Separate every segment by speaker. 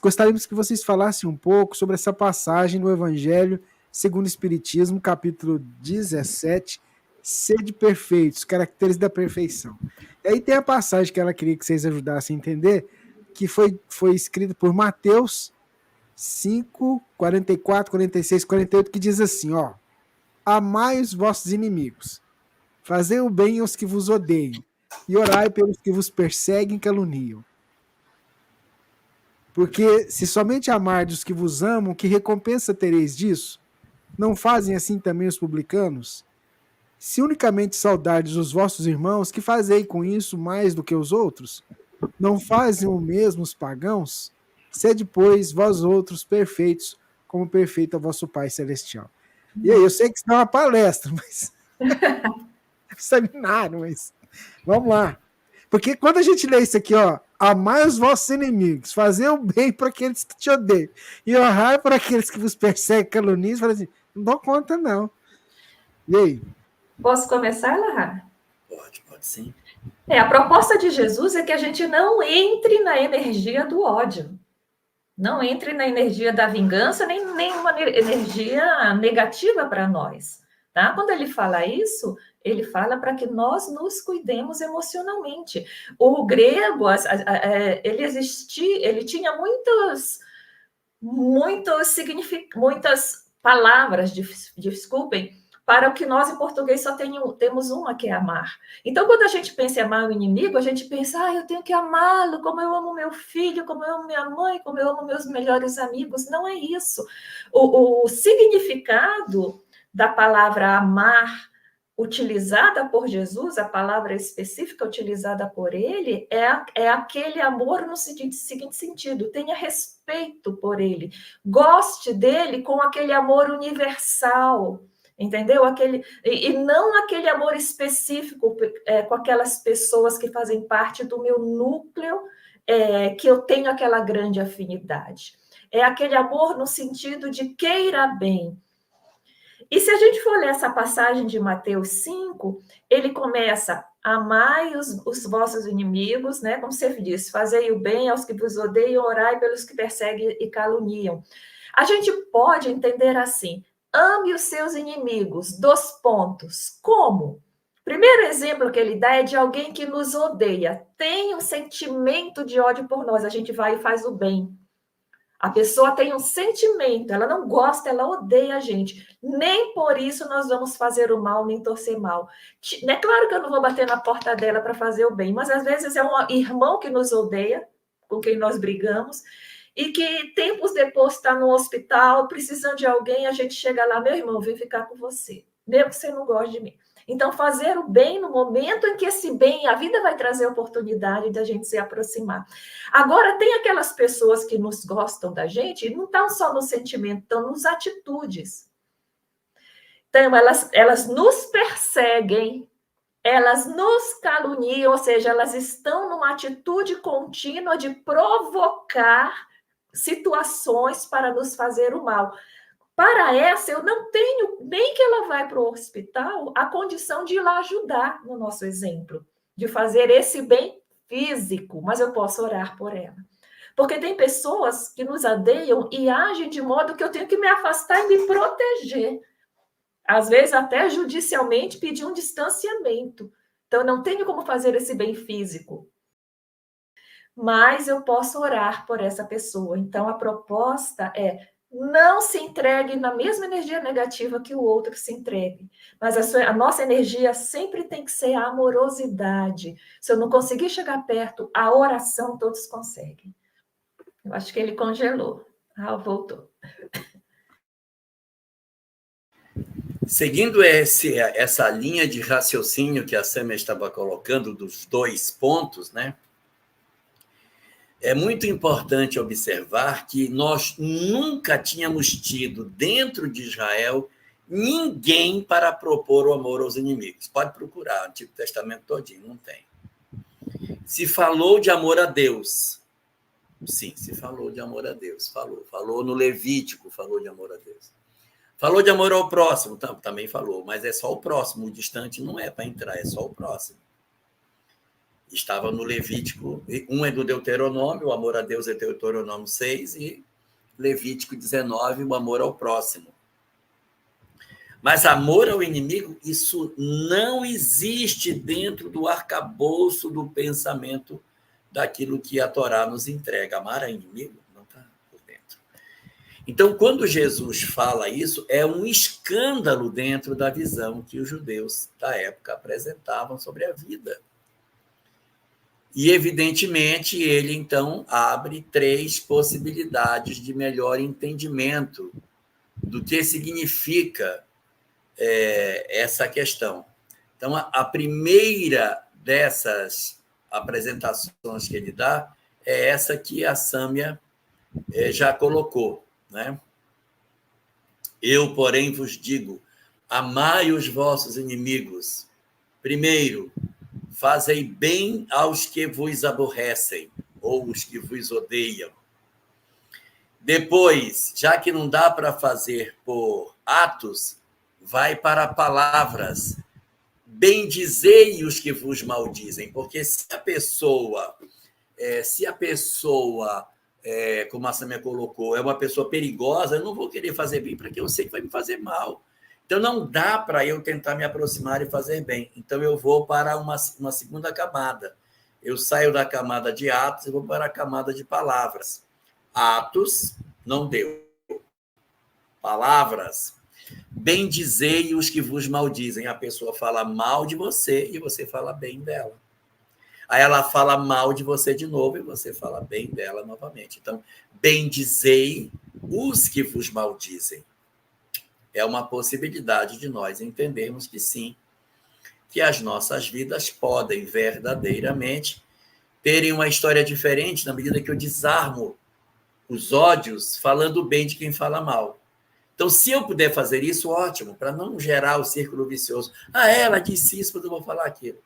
Speaker 1: gostaríamos que vocês falassem um pouco sobre essa passagem no Evangelho segundo o Espiritismo, capítulo 17, Sede perfeitos, caracteres da perfeição. E aí tem a passagem que ela queria que vocês ajudassem a entender, que foi escrita por Mateus 5, 44, 46, 48, que diz assim, ó: amai os vossos inimigos, fazei o bem aos que vos odeiam, e orai pelos que vos perseguem e caluniam. Porque se somente amardes os que vos amam, que recompensa tereis disso? Não fazem assim também os publicanos? Se unicamente saudardes os vossos irmãos, que fazei com isso mais do que os outros? Não fazem o mesmo os pagãos? Sede, pois, vós outros perfeitos, como perfeito é vosso Pai Celestial. E aí, eu sei que isso não é uma palestra, mas é um seminário, mas vamos lá. Porque quando a gente lê isso aqui, ó, amai os vossos inimigos, fazer o bem para aqueles que te odeiam, e orar para aqueles que vos perseguem, caluniam, fala assim, não dou conta, não. E aí?
Speaker 2: Posso começar, Lahar?
Speaker 3: Pode sim.
Speaker 2: A proposta de Jesus é que a gente não entre na energia do ódio. Não entre na energia da vingança, nem uma energia negativa para nós. Tá? Quando ele fala isso, ele fala para que nós nos cuidemos emocionalmente. O grego, ele tinha muitas palavras, desculpem, para o que nós em português só temos uma, que é amar. Então, quando a gente pensa em amar o inimigo, a gente pensa, eu tenho que amá-lo, como eu amo meu filho, como eu amo minha mãe, como eu amo meus melhores amigos. Não é isso. O significado da palavra amar, utilizada por Jesus, a palavra específica utilizada por ele, é aquele amor no seguinte sentido: tenha respeito por ele, goste dele com aquele amor universal, entendeu? E não aquele amor específico com aquelas pessoas que fazem parte do meu núcleo, que eu tenho aquela grande afinidade. É aquele amor no sentido de queira bem. E se a gente for ler essa passagem de Mateus 5, ele começa: amai os vossos inimigos, né? Como você disse, fazei o bem aos que vos odeiam, orai pelos que perseguem e caluniam. A gente pode entender assim: ame os seus inimigos, 2 pontos. Como? Primeiro exemplo que ele dá é de alguém que nos odeia, tem um sentimento de ódio por nós, a gente vai e faz o bem. A pessoa tem um sentimento, ela não gosta, ela odeia a gente. Nem por isso nós vamos fazer o mal, nem torcer mal. É claro que eu não vou bater na porta dela para fazer o bem, mas às vezes é um irmão que nos odeia, com quem nós brigamos, e que tempos depois está no hospital, precisando de alguém, a gente chega lá: meu irmão, vem ficar com você, mesmo que você não goste de mim. Então, fazer o bem no momento em que esse bem, a vida vai trazer a oportunidade de a gente se aproximar. Agora, tem aquelas pessoas que nos gostam da gente e não estão só no sentimento, estão nas atitudes. Então, elas nos perseguem, elas nos caluniam, ou seja, elas estão numa atitude contínua de provocar situações para nos fazer o mal. Para essa, eu não tenho, nem que ela vai para o hospital, a condição de ir lá ajudar, no nosso exemplo, de fazer esse bem físico, mas eu posso orar por ela. Porque tem pessoas que nos odeiam e agem de modo que eu tenho que me afastar e me proteger. Às vezes, até judicialmente, pedir um distanciamento. Então, eu não tenho como fazer esse bem físico. Mas eu posso orar por essa pessoa. Então, a proposta é: não se entregue na mesma energia negativa que o outro se entregue. Mas a nossa energia sempre tem que ser a amorosidade. Se eu não conseguir chegar perto, a oração todos conseguem. Eu acho que ele congelou. Voltou.
Speaker 3: Seguindo essa linha de raciocínio que a Sâmia estava colocando, dos 2 pontos, né? É muito importante observar que nós nunca tínhamos tido dentro de Israel ninguém para propor o amor aos inimigos. Pode procurar o Antigo Testamento todinho, não tem. Se falou de amor a Deus. Sim, se falou de amor a Deus. Falou no Levítico, falou de amor a Deus. Falou de amor ao próximo, também falou, mas é só o próximo, o distante não é para entrar, é só o próximo. Estava no Levítico, um é do Deuteronômio, o amor a Deus é Deuteronômio 6, e Levítico 19, o amor ao próximo. Mas amor ao inimigo, isso não existe dentro do arcabouço do pensamento daquilo que a Torá nos entrega. Amar ao inimigo não está por dentro. Então, quando Jesus fala isso, é um escândalo dentro da visão que os judeus da época apresentavam sobre a vida. E, evidentemente, ele, então, abre 3 possibilidades de melhor entendimento do que significa essa questão. Então, a primeira dessas apresentações que ele dá é essa que a Sâmia já colocou, né? Eu, porém, vos digo, amai os vossos inimigos. Primeiro, fazei bem aos que vos aborrecem, ou os que vos odeiam. Depois, já que não dá para fazer por atos, vai para palavras. Bendizei os que vos maldizem, porque se a pessoa, como a Samia colocou, é uma pessoa perigosa, eu não vou querer fazer bem para quem eu sei que vai me fazer mal. Então, não dá para eu tentar me aproximar e fazer bem. Então, eu vou para uma segunda camada. Eu saio da camada de atos e vou para a camada de palavras. Atos, não deu. Palavras, bendizei os que vos maldizem. A pessoa fala mal de você e você fala bem dela. Aí ela fala mal de você de novo e você fala bem dela novamente. Então, bendizei os que vos maldizem. É uma possibilidade de nós entendermos que sim, que as nossas vidas podem verdadeiramente terem uma história diferente na medida que eu desarmo os ódios falando bem de quem fala mal. Então, se eu puder fazer isso, ótimo, para não gerar o círculo vicioso. Ela disse isso, mas eu vou falar aquilo.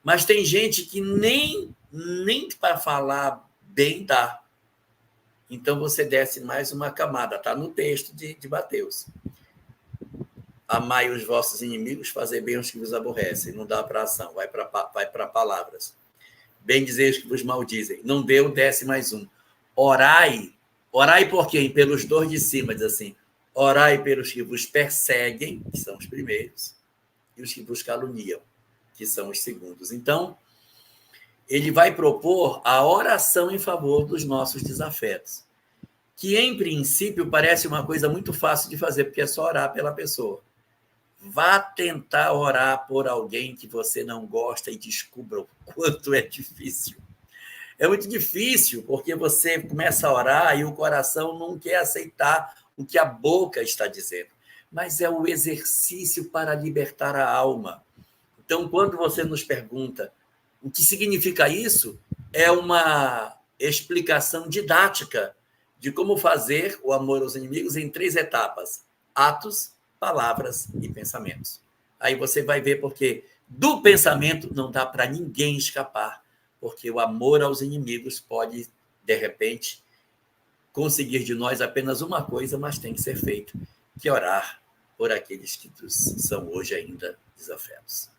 Speaker 3: Mas tem gente que nem para falar bem dá. Então, você desce mais uma camada. Está no texto de Mateus. Amai os vossos inimigos, fazer bem os que vos aborrecem. Não dá para ação, vai para palavras. Bendizei os que vos maldizem. Não deu, desce mais um. Orai. Orai por quem? Pelos 2 de cima, diz assim. Orai pelos que vos perseguem, que são os primeiros, e os que vos caluniam, que são os segundos. Então, ele vai propor a oração em favor dos nossos desafetos, que, em princípio, parece uma coisa muito fácil de fazer, porque é só orar pela pessoa. Vá tentar orar por alguém que você não gosta e descubra o quanto é difícil. É muito difícil, porque você começa a orar e o coração não quer aceitar o que a boca está dizendo. Mas é o exercício para libertar a alma. Então, quando você nos pergunta o que significa isso, é uma explicação didática de como fazer o amor aos inimigos em 3 etapas: atos, palavras e pensamentos. Aí você vai ver porque do pensamento não dá para ninguém escapar, porque o amor aos inimigos pode, de repente, conseguir de nós apenas uma coisa, mas tem que ser feito, que é orar por aqueles que são hoje ainda desafetos.